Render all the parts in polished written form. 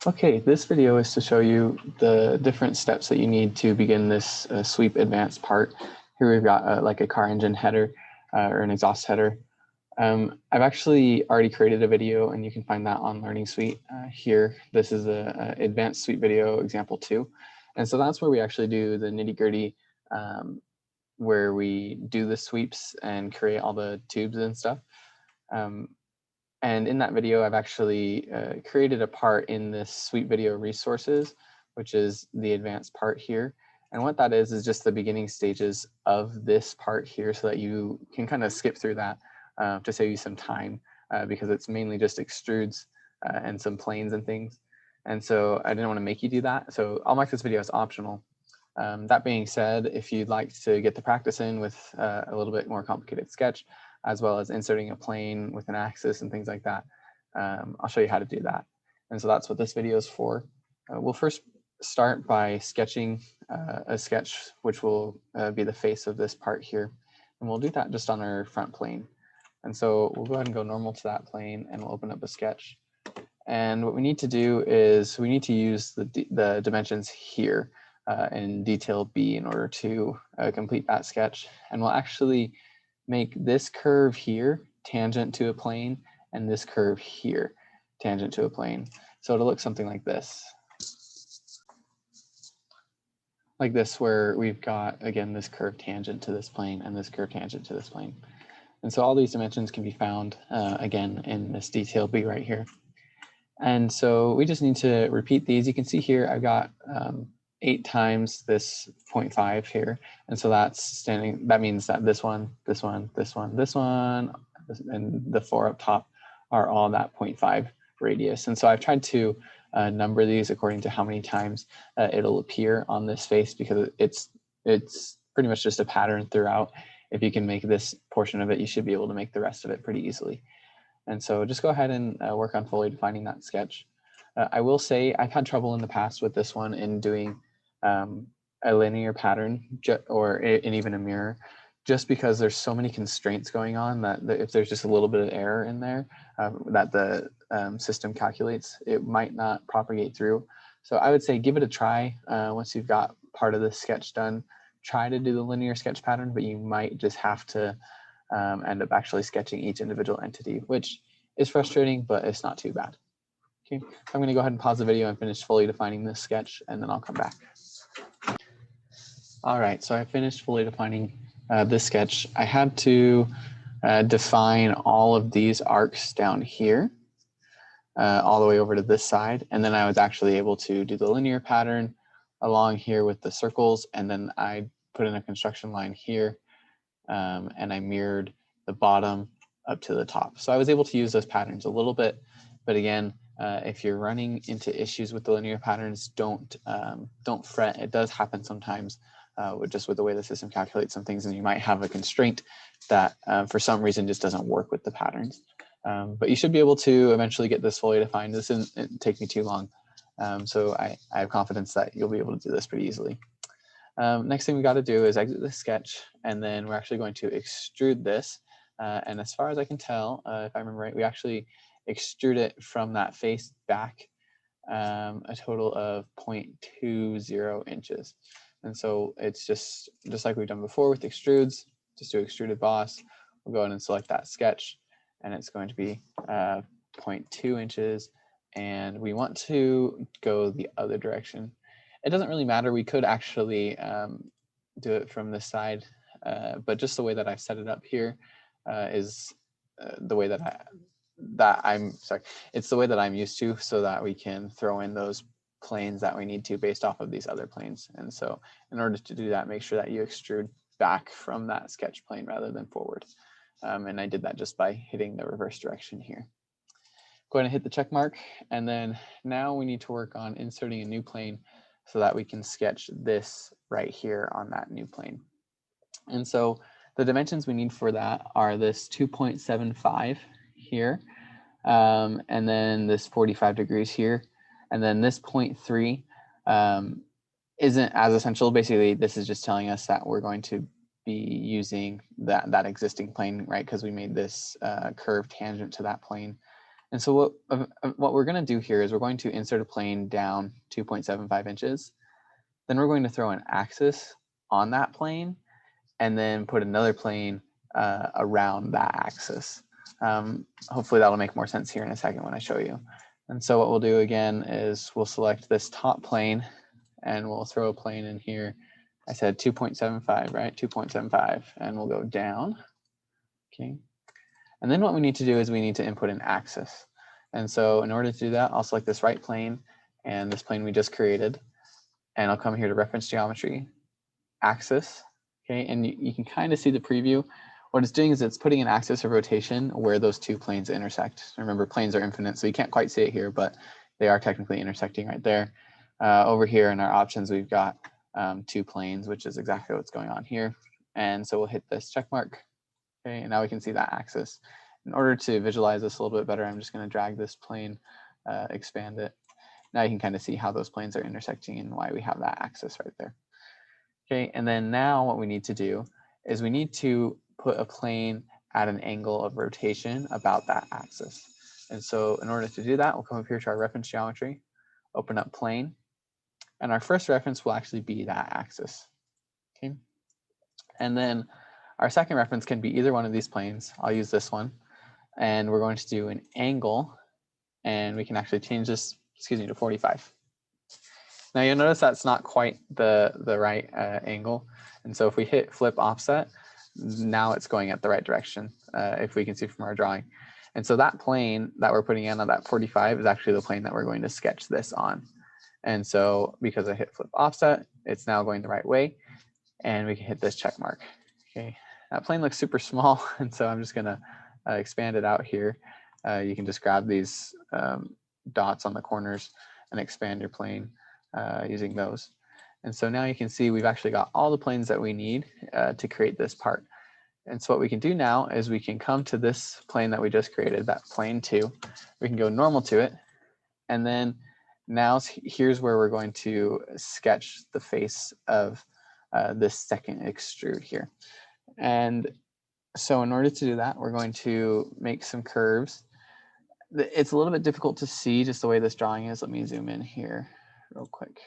Okay, this video is to show you the different steps that you need to begin this sweep advanced part. Here we've got like a car engine header or an exhaust header. I've actually already created a video and you can find that on Learning Suite here. This is a advanced sweep video example 2. And so that's where we actually do the nitty gritty where we do the sweeps and create all the tubes and stuff. And in that video, I've actually created a part in this Sweep Video Resources, which is the advanced part here. And what that is just the beginning stages of this part here so that you can kind of skip through that to save you some time because it's mainly just extrudes and some planes and things. And so I didn't want to make you do that. So I'll mark this video as optional. That being said, if you'd like to get the practice in with a little bit more complicated sketch, as well as inserting a plane with an axis and things like that, I'll show you how to do that. And so that's what this video is for. We'll first start by sketching a sketch, which will be the face of this part here. And we'll do that just on our front plane. And so we'll go ahead and go normal to that plane and we'll open up a sketch. And what we need to do is we need to use the dimensions here in detail B in order to complete that sketch. And we'll actually make this curve here tangent to a plane and this curve here tangent to a plane. So it'll look something like this. Like this, where we've got, again, this curve tangent to this plane and this curve tangent to this plane. And so all these dimensions can be found, again, in this detail B right here. And so we just need to repeat these. You can see here I've got 8 times this 0.5 here. And so that means that this one, this one, this one, this one, and the 4 up top are all that 0.5 radius. And so I've tried to number these according to how many times it'll appear on this face because it's pretty much just a pattern throughout. If you can make this portion of it, you should be able to make the rest of it pretty easily. And so just go ahead and work on fully defining that sketch. I will say I've had trouble in the past with this one in doing a linear pattern and even a mirror, just because there's so many constraints going on that if there's just a little bit of error in there that the system calculates, it might not propagate through. So I would say give it a try once you've got part of the sketch done. Try to do the linear sketch pattern, but you might just have to end up actually sketching each individual entity, which is frustrating, but it's not too bad. Okay, I'm going to go ahead and pause the video and finish fully defining this sketch, and then I'll come back. All right, so I finished fully defining this sketch. I had to define all of these arcs down here, all the way over to this side, and then I was actually able to do the linear pattern along here with the circles, and then I put in a construction line here, and I mirrored the bottom up to the top. So I was able to use those patterns a little bit, but again, if you're running into issues with the linear patterns, don't fret. It does happen sometimes just with the way the system calculates some things, and you might have a constraint that for some reason just doesn't work with the patterns. But you should be able to eventually get this fully defined. This didn't take me too long. So I have confidence that you'll be able to do this pretty easily. Next thing we got to do is exit the sketch, and then we're actually going to extrude this. And as far as I can tell, if I remember right, we actually extrude it from that face back a total of 0.20 inches. And so it's just like we've done before with extrudes, just do extruded boss. We'll go ahead and select that sketch, and it's going to be 0.2 inches. And we want to go the other direction. It doesn't really matter. We could actually do it from this side, but just the way that I've set it up here is the way it's the way that I'm used to, so that we can throw in those planes that we need to based off of these other planes. And so in order to do that, make sure that you extrude back from that sketch plane rather than forward. And I did that just by hitting the reverse direction here. Go ahead and hit the check mark, and then now we need to work on inserting a new plane so that we can sketch this right here on that new plane. And so the dimensions we need for that are this 2.75 here, and then this 45 degrees here, and then this 0.3 isn't as essential. Basically, this is just telling us that we're going to be using that existing plane, right? Because we made this curve tangent to that plane. And so what we're going to do here is we're going to insert a plane down 2.75 inches. Then we're going to throw an axis on that plane and then put another plane around that axis. Hopefully that'll make more sense here in a second when I show you. And so what we'll do again is we'll select this top plane and we'll throw a plane in here. I said 2.75, right? 2.75, and we'll go down. Okay. And then what we need to do is we need to input an axis. And so in order to do that, I'll select this right plane and this plane we just created. And I'll come here to reference geometry, axis. Okay, and you can kind of see the preview. What it's doing is it's putting an axis of rotation where those two planes intersect. Remember, planes are infinite, so you can't quite see it here, but they are technically intersecting right there. Over here in our options, we've got 2 planes, which is exactly what's going on here. And so we'll hit this check mark. Okay, and now we can see that axis. In order to visualize this a little bit better, I'm just going to drag this plane, expand it. Now you can kind of see how those planes are intersecting and why we have that axis right there. Okay, and then now what we need to do is we need to put a plane at an angle of rotation about that axis. And so in order to do that, we'll come up here to our reference geometry, open up plane, and our first reference will actually be that axis. Okay, and then our second reference can be either one of these planes. I'll use this one, and we're going to do an angle, and we can actually change this, to 45. Now you'll notice that's not quite the right angle. And so if we hit flip offset, now it's going at the right direction, if we can see from our drawing. And so that plane that we're putting in on that 45 is actually the plane that we're going to sketch this on. And so because I hit flip offset, it's now going the right way. And we can hit this check mark. Okay, that plane looks super small. And so I'm just gonna expand it out here. You can just grab these dots on the corners and expand your plane using those. And so now you can see we've actually got all the planes that we need to create this part. And so what we can do now is we can come to this plane that we just created, that plane 2. We can go normal to it. And then now here's where we're going to sketch the face of this second extrude here. And so in order to do that, we're going to make some curves. It's a little bit difficult to see just the way this drawing is. Let me zoom in here real quick.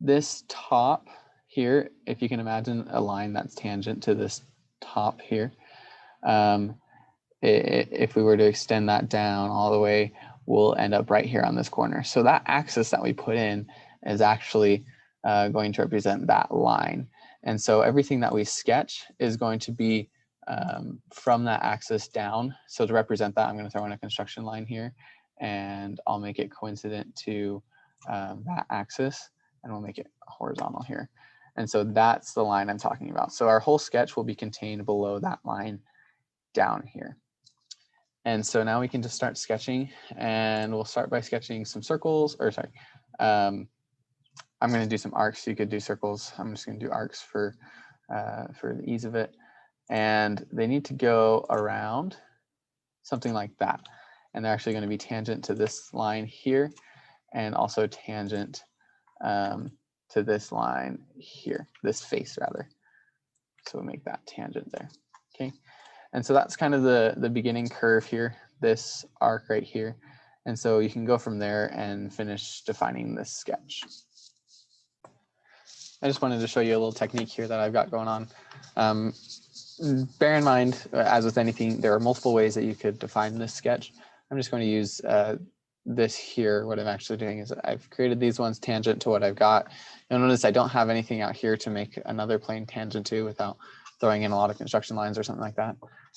This top here, if you can imagine a line that's tangent to this top here, if we were to extend that down all the way, we'll end up right here on this corner. So that axis that we put in is actually going to represent that line. And so everything that we sketch is going to be from that axis down. So to represent that, I'm going to throw in a construction line here, and I'll make it coincident to that axis, and we'll make it horizontal here. And so that's the line I'm talking about. So our whole sketch will be contained below that line down here. And so now we can just start sketching, and we'll start by sketching some circles, or sorry, I'm going to do some arcs. You could do circles. I'm just going to do arcs for the ease of it. And they need to go around something like that. And they're actually going to be tangent to this line here, and also tangent to this line here, this face rather. So we'll make that tangent there. Okay. And so that's kind of the beginning curve here, this arc right here. And so you can go from there and finish defining this sketch. I just wanted to show you a little technique here that I've got going on. Bear in mind, as with anything, there are multiple ways that you could define this sketch. I'm just going to use this here. What I'm actually doing is I've created these ones tangent to what I've got. You'll notice I don't have anything out here to make another plane tangent to without throwing in a lot of construction lines or something like that.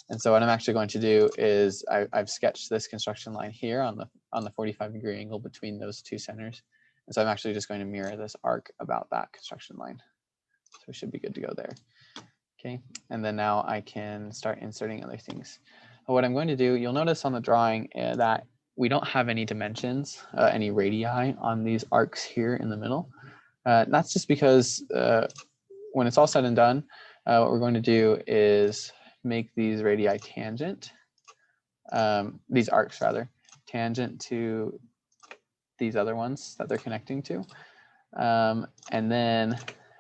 And so what I'm actually going to do is I've sketched this construction line here on the 45-degree angle between those two centers. And so I'm actually just going to mirror this arc about that construction line. So we should be good to go there. Okay, and then now I can start inserting other things. What I'm going to do, you'll notice on the drawing that we don't have any dimensions, any radii on these arcs here in the middle. That's just because when it's all said and done, what we're going to do is make these radii tangent, these arcs rather, tangent to these other ones that they're connecting to. And then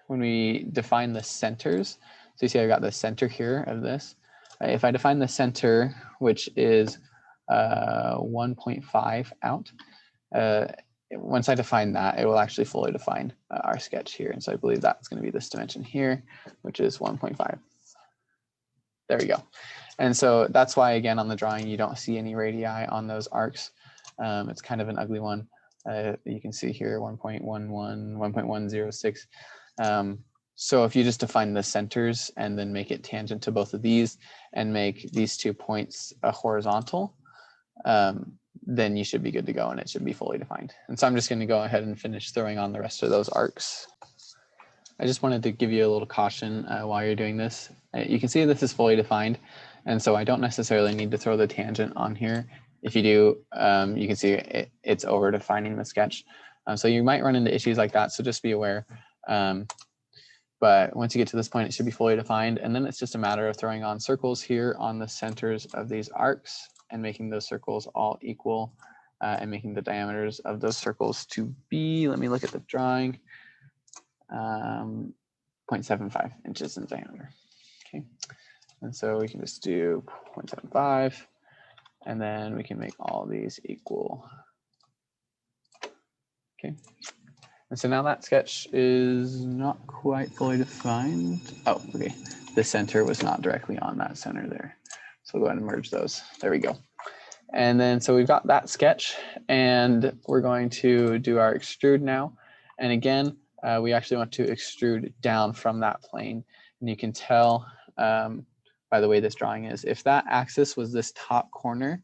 when we define the centers, so you see I've got the center here of this, If I define the center, which is 1.5 out, once I define that, it will actually fully define our sketch here. And so I believe that's going to be this dimension here, which is 1.5. There we go. And so that's why, again, on the drawing, you don't see any radii on those arcs. It's kind of an ugly one. You can see here 1.11, 1.106. So if you just define the centers and then make it tangent to both of these and make these 2 points a horizontal, then you should be good to go and it should be fully defined. And so I'm just going to go ahead and finish throwing on the rest of those arcs. I just wanted to give you a little caution while you're doing this. You can see this is fully defined, and so I don't necessarily need to throw the tangent on here. If you do, you can see it's over defining the sketch. So you might run into issues like that, so just be aware. But once you get to this point, it should be fully defined, and then it's just a matter of throwing on circles here on the centers of these arcs and making those circles all equal and making the diameters of those circles to be, let me look at the drawing, 0.75 inches in diameter. Okay, and so we can just do 0.75, and then we can make all these equal. Okay, and so now that sketch is not quite fully defined. Oh, okay, the center was not directly on that center there. So we'll go ahead and merge those. There we go. And then so we've got that sketch, and we're going to do our extrude now. And again, we actually want to extrude down from that plane. And you can tell by the way this drawing is, if that axis was this top corner,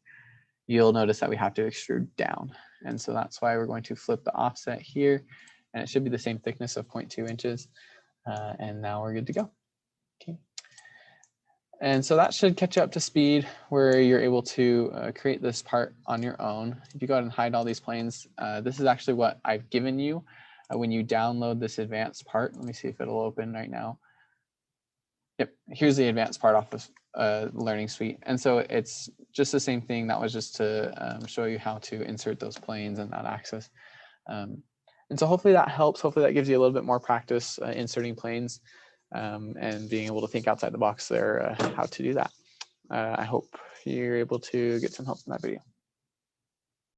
you'll notice that we have to extrude down. And so that's why we're going to flip the offset here, and it should be the same thickness of 0.2 inches. And now we're good to go. Okay. And so that should catch you up to speed where you're able to create this part on your own. If you go ahead and hide all these planes, this is actually what I've given you when you download this advanced part. Let me see if it'll open right now. Yep, here's the advanced part off of Learning Suite. And so it's just the same thing. That was just to show you how to insert those planes and that axis. And so hopefully that helps. Hopefully that gives you a little bit more practice inserting planes and being able to think outside the box there, how to do that. I hope you're able to get some help from that video.